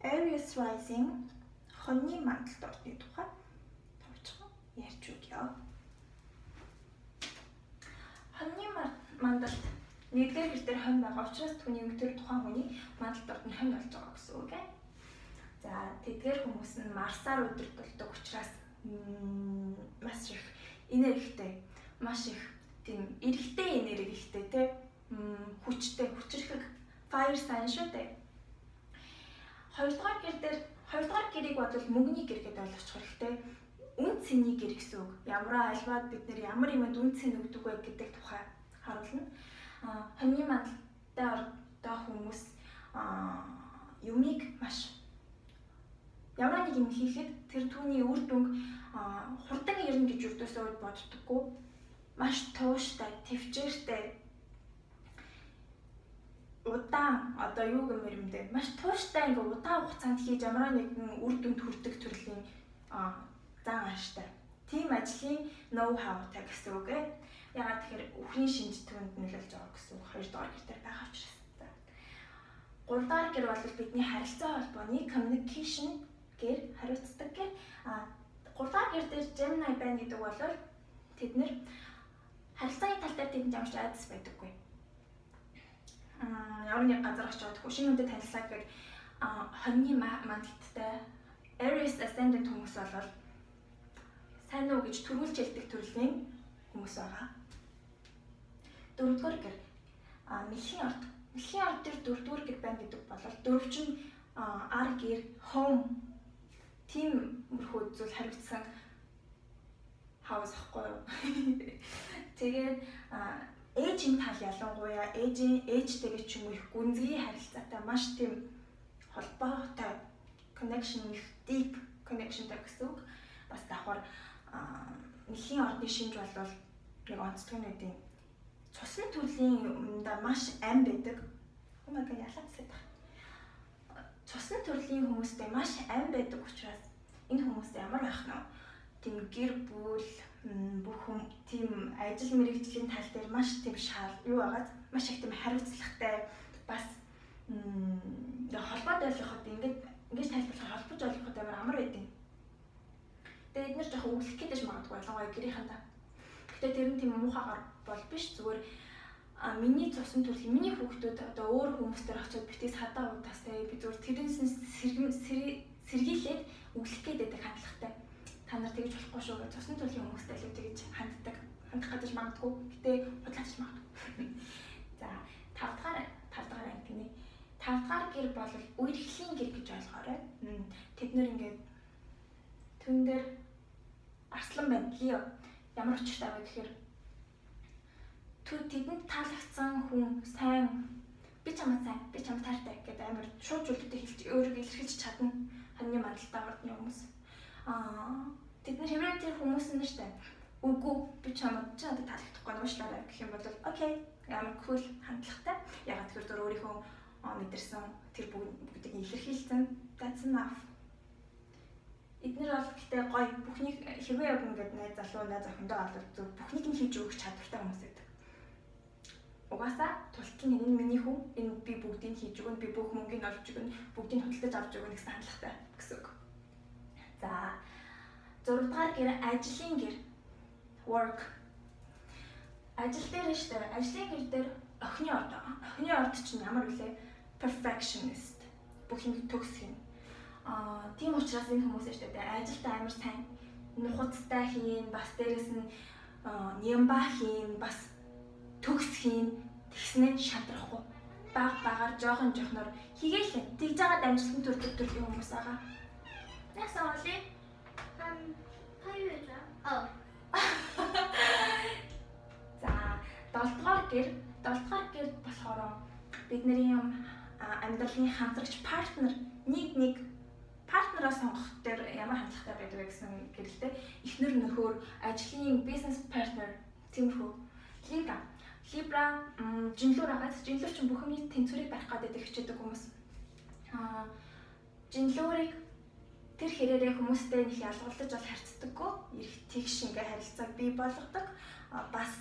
Aries rising хоньны мандалд орны тухай товчхон ярьж өгье. Хоньны мандалд нэгдүгээр гэр дээр хонь байгаа учраас түүний өнгөтөр тухайн хүний мандалд орны хонь болж байгаа гэсэн үг ээ. За тэдгээр хүмүүс нь Марсаар удирдуулдаг учраас маш их энергитэй, маш их тийм эрэгтэй энергитэй те хүчтэй, хүчрхэг fire sign шүү дээ. Хоёрдугаар гэрийг бодвол мөнгөний гэр гэдээ ойлгочих хэрэгтэй. Үн цэний гэр гэсэн үг. Альваад бид нэр ямар юмд үн цэн өгдөг вэ гэдэг тухай харуулна. Хоньны мандалтай ордог хүмүүс юмыг маш ямар нэг юм хийхэд тэр түүний үр дүнг хурдан ирнэ гэж өрдөөсөө боддоггүй. Маш тууштай, төвчээртэй удаан одоо юу гэмээр юм бэ? Маш тууштай ингээ удаан хугацаанд хийж ямар нэгэн үр дүнд хүрдэг төрлийн зан ааштай. Тим ажлын ноу хаутай гэсэн үг ээ. Ягаад тэгэхээр үхрийн шинж төвөнд нөлөөлж байгаа гэсэн үг. Хоёрдугаар гэр дээр байгаа учраас. Гуравдугаар гэр бол бидний харилцаа холбооны communication гэр хариуцдаг гэр. Гуравдугаар гэр дээр Gemini байна гэдэг бол тэд нэр харилцааны тал дээр тэнд ямар ч айдас байдаггүй. Ямар нэг газар очиод шинэ хүнтэй танилцлаа гэхэд хоньны мандалттай Aries ascendant хүмүүс бол сайн уу гэж төрүүлж хэлдэг төрлийн хүмүүс байгаа. Дөрөвдүгээр гэр мэлхийн орд. Мэлхийн орд дээр дөрөвдүгээр гэр байна гэдэг бол дөрөвчин ар гэр home team мөрхөө зүйл хариуцсан хаус ахгүй юу. Тэгээд ээжийн тал ялангуяа ээжтэйгээ ч юм уу их гүнзгий харилцаатай маш тийм холбоотой connection, deep connectionтай гэсэн үг. Бас давхар мэлхийн ордны шинж бол яг онцлог нь үгүй. Цусны төрлийн юмда маш ам байдаг. Умаг ялацлаад байна. Цусны төрлийн хүмүүстэй маш ам байдаг учраас энэ хүмүүстэй ямар байх нь тийм гэр бүл бүх тийм ажил мэргэжлийн тал дээр маш тийм юу байгаад маш их тийм хариуцлагатай бас холбоод ойлгоход ингэж тайлбарлахаар холбож ойлгоход амар байдаг. Тэгээд эдгээр жоохон үглэх гэдэж магадгүй ялангуяа гэрийнхэнтэй. Гэтэ тэр нь тийм муухайгаар бол биш, зүгээр миний цусан төрлийн миний хүүхдүүд одоо өөр хүмүүстээр очиод битгий садаа удаастай би зүгээр тэрнээс сэргийлээд үглэх гэдэг хандлагатай. Та нар тэгж болохгүй шүү гэж цусны төрлийн хүмүүстэй л тэгж хандах гадаж магадгүй. Гэтэ худлаач магадгүй. За 5 дахь ангины 5 дахь гэр бол үерхлийн гэр гэж ойлгоорой. Тэд нэр ингээд түн дээр арслан байна. Лио ямар учиртай вэ гэхээр тэдэнд таалагдсан хүн сайн би чамд таартай гэдэг амар шууд зүйлүүдтэй хэлж өөрийгөө илэрхийлж чадна. Хоньны мандалтай ордны хүмүүс. Тэд нар хэврээ тэр хүмүүс нь штэ. Үгүй би чамд таалагдахгүй уушлаарай гэх юм бол окей ямар cool хандлагатай. Ягаад тэгэхээр зур өөрийнхөө мэдэрсэн тэр бүгдийг илэрхийлсэн. That's enough. Эднэр бол гэхдээ гоё бүхнийг хэрвээ яг ингээд найз залуу найз охиндоо олвол зөв бүхнийг нь хийж өгөх чадвартай хүмүүс байдаг. Угаасаа тултал нь энэ миний хүн, энэ би бүгдийг хийж өгнө, би бүх мөнгөний олж өгнө, бүгдийг худалдаж авч өгнө гэсэн хандлагатай гэсэн үг. За 6 дахь гэр ажлын гэр work. Ажил дээр нь штэ. Ажлын гэр дээр охины орд байгаа. Охины орд чинь ямар вүлээ? Perfectionist. Бүх юм төгсгөн. Тийм учраас энэ хүмүүс штэ ажилдаа амар сайн нухацтай хийн, бас дээрэс нь нямба хийн, бас төгс хийн, тэгснээр шатрахгүй. Багаар жоохноор хийгээл тэгж байгаа дамжлалтын төрлийн хүмүүс байгаа. Яасан вэ? За 7 дугаар гэр болохоор бидний амьдралын хамтрагч партнер нэг партнераа сонгох дээр ямар хандлагатай байдаг вэ гэсэн гэрэлтэй эхнэр нөхөр ажлын бизнес партнер тиймэрхүү Libra жинлүүр агаад жинлүүр чинь бүх юмний тэнцвэрийг барих гэдэг хичээдэг хүмүүс. Жинлүүрийг тэр хэрээрээ хүмүүстэй нэг ялгуулж бол харьцдаггүй. Ирэх тэгш ингээ харилцааг бий болгодог. Бас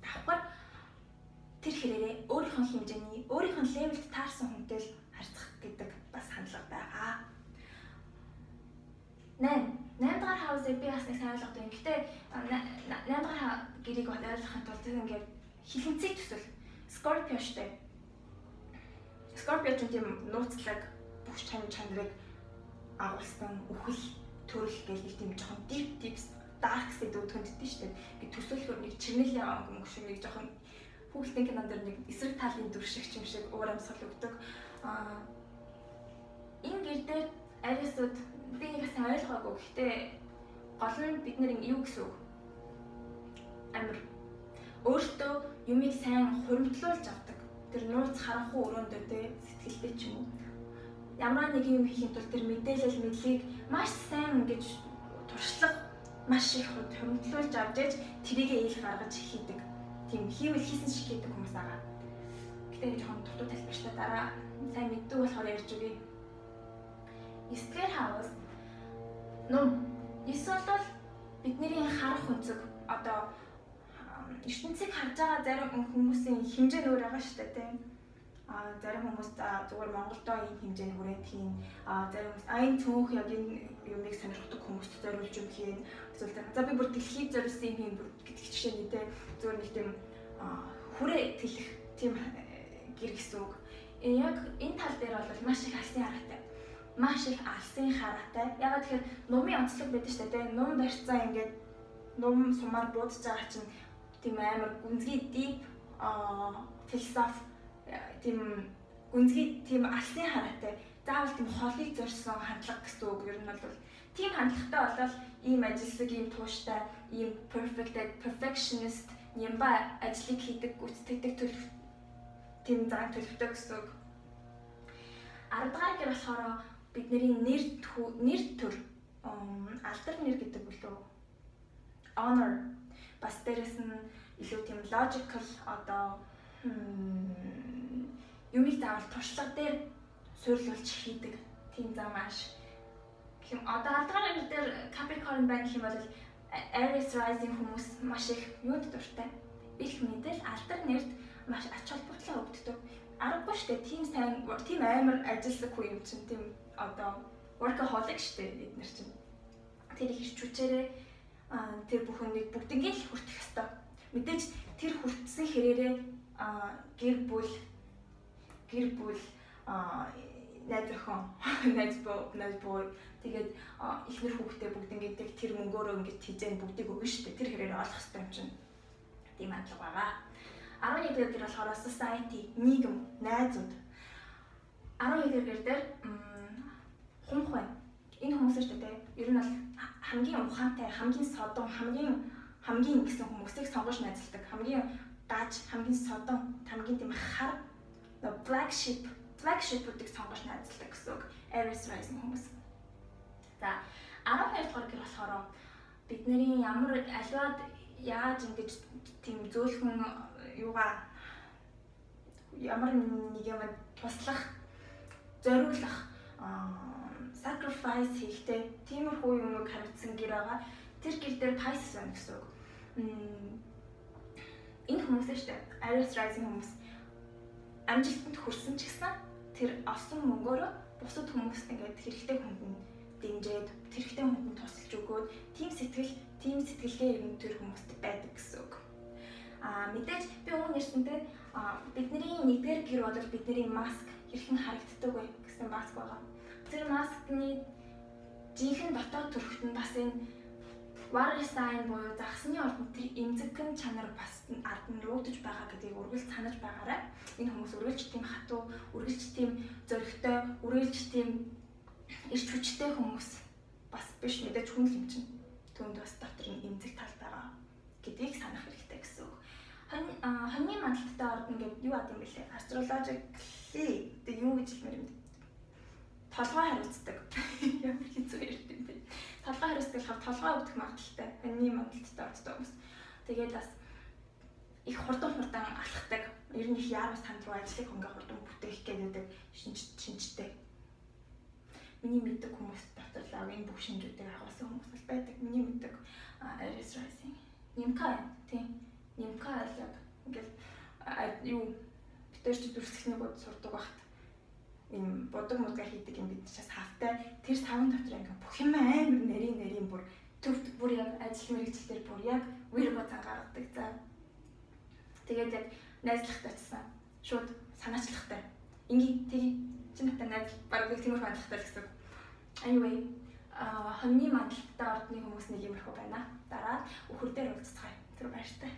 давхар тэр хэрээрээ өөрийнхөө хэмжээний өөрийнхөө левелд таарсан хүнтэй л харьцах гэдэг бас хандлага байгаа. 8 дахь хаусыг би бас нэг сайн ойлгоод байна. Гэтэ 8 дахь гэрийг ойлгохын тулд ингээд хилэнцэг төсөл Scorpio штэ. Scorpio ч тийм нууцлаг бүх чанарыг агуулсан үхэл төрөл гэх нэг тийм жоохон deep dark сэдвүүд хөнддөн штэ. Ингээд төсөөлөхөр нэг чирнэлийн өнгө шиг нэг жоохон хүүхдийн кинонд нэг эсрэг талын дүр шиг юм шиг уур амьсгал өгдөг. Энэ гэр дээр Aries-ууд би нэг сайн ойлгоогүй. Гэхдээ гол нь бид нэр юу гэсэн үг? Амар өөртөө юмыг сайн хуримтлуулж авдаг. Тэр нууц харанхуй өрөөндөө тэ сэтгэлтэй ч юм уу. Ямар нэгэн юм хийхин тулд тэр мэдээллийг маш сайн ингэж туршлага маш их хуримтлуулж авч ээж тэрийгэ ил гаргаж хийдэг. Тийм хийвэл хийсэн шиг хийдэг хүмүүс байгаа. Гэтэ нэг жоохон дутуу тайлбарчлаа дараа сайн мэддэг болохоор ярьж өгье. 9-р хаус ном. 9 бол бидний харах өнцөг одоо ертөнцийг харж байгаа зарим хүмүүсийн хэмжээ нь өөр байгаа шүү дээ тийм. Зарим хүмүүс зүгээр Монголдоо энэ хэмжээний хүрээнд хийн. Зарим хүмүүс энэ түүх яг энэ юмыг сонирхдаг хүмүүст зориулж юм хийн. Эсвэл за би бүр дэлхийд зориулсан юм хийн гэдэг жишээ нэ зүгээр нэг тийм хүрээ тэлэх тийм гэр гэсэн үг. Яг энэ тал дээр бол маш их алсын хараатай. Маш их алсын хараатай. Ягаад тэгэхээр нумын онцлог байдаг шүү дээ. Нум барьцаа ингээд нум сумаар буудаж байгаа чинь тийм амар гүнзгий deep философи тийм гүнзгий тийм алсын хараатай. Заавал тийм холыг зорьсон хандлага гэсэн үг. Ер нь бол тийм хандлагатай болол ийм ажилсаг, ийм тууштай, ийм perfectionist юм ба ажлыг хийдэг, гүйцэтгэдэг төлөв тийм зан төлөвтэй гэсэн үг. 10 дахь гэр болохоор бидний нэр төр алдар нэр гэдэг бүлөө honor бас дээрэс нь илүү тийм logical одоо юмыг заавал туршлага дээр суйрлуулж хийдэг тийм зам маш гэм одоо 10 дахь гэр дээр Capricorn байна гэх юм бол Aries rising хүмүүс маш их юуд дуртай их мэдэл алдар нэрд маш ач холбогдлоо өгдөг. Аргагүй штэ тийм сайн тийм амар ажилласан хүн юм чинь тийм одоо workaholic штэ эднэр чинь. Тэр их хүчээрээ тэр бүхэнийг бүгднийг л хүртэх ёстой. Мэдээж тэр хүртсэн хэрээрээ гэр бүл найз охин найз боо тэгээд ихнэр хүүхдээ бүгднийг тэр мөнгөөрөө ингэж хизээ бүгдийг өгнө штэ. Тэр хэрээрээ олох ёстой юм чинь. Тийм хадлага байгаа. 11-р гэр болохоор society, нийгэм, найзууд. 11-р гэр дээр хумх байна. Энэ хүмүүс шүү дээ. Ер нь бол хамгийн ухаантай, хамгийн содон, хамгийн гэсэн хүмүүсийг сонгож найзалдаг. Хамгийн дааж, хамгийн содон, хамгийн тийм хар flagship-уудыг сонгож найзалдаг гэсэн үг. Aries rising хүмүүс. За 12 дугаар гэр болохоор бидний аливаад яаж ингэж тийм зөөлхөн юугаа ямар нэг юм туслах, зориулах, sacrifice хийхтэй тиймэрхүү юмыг хариуцсан гэр байгаа. Тэр гэр дээр Pisces байна гэсэн үг. Энэ хүмүүс шүү дээ. Aries rising хүмүүс амжилтанд хүрсэн ч гэсэн тэр олсон мөнгөөрөө бусад хүмүүст ингээд хэрэгтэй хүнд нь дэмжиж, хэрэгтэй хүнд нь тусалж өгөөд тийм сэтгэлгээ юм тэр хүмүүст байдаг гэсэн үг. Мэдээж би өмнө ярьсантай бидний 1-р гэр бол бидний маск хэрхэн харагддаг вэ гэсэн маск байгаа. Тэр маскны жинхэнэ дотоод төрхт нь бас энэ warrior sign буюу загсны ордон тэр эмзэгхэн чанар бас ард нь нуугдж байгаа гэдгийг үргэлж санаж байгаарай. Энэ хүмүүс үргэлж тийм хатуу, үргэлж тийм зөрөгтэй, үргэлж тийм ирч хүчтэй хүмүүс бас биш мэдээж хүн л юм чинь. Түүнд бас дотор нь эмзэг тал байгаа гэдгийг санах хэрэгтэй гэсэн үг. Хоньны мандалттай ордон гэдэг юу ад юм бэлээ? Astrologically тэг юу гэж хэлмээр юм бэ? Толгой хариуцдаг. Ямар хэцүү ярьд юм бэ? Толгой хариуцдаг болохоор толгой өвдөх магадaltaй. Хоньны мандалттай ордтой хүмүүс. Тэгээд бас их хурдан алхдаг. Ер нь их яарус танд руу ажлыг хөнгө хурдан бүтээх гэдэг шинжтэй. Миний мэддэг хүмүүс дотор л энэ бүх шинжүүдийг агуулсан хүмүүс л байдаг. Миний мэддэг Aries rising. Нимка тийм. Нимка яг ингээл юу битэрч дүрслэх нэг бод сурдаг багт. ийм будаг мудгаа хийдэг юм бид чаас хавтай тэр савн дотор ингээ бүх юм амар нарийн бүр төвд бүр яг ажил мэргэжил дээр бүр яг үер боцан гаргадаг. За тэгээд яг найзлахтай чсан шууд санаачлахтай ингээ тгий чи надад найз баг нэг тиймэрхүү хандлагатай л гэсэн. Anyway хоньны мандалттай ордны хүмүүс нэг иймэрхүү байна. Дараа үхэр дээр уулзцгаая. Тэр баяртай.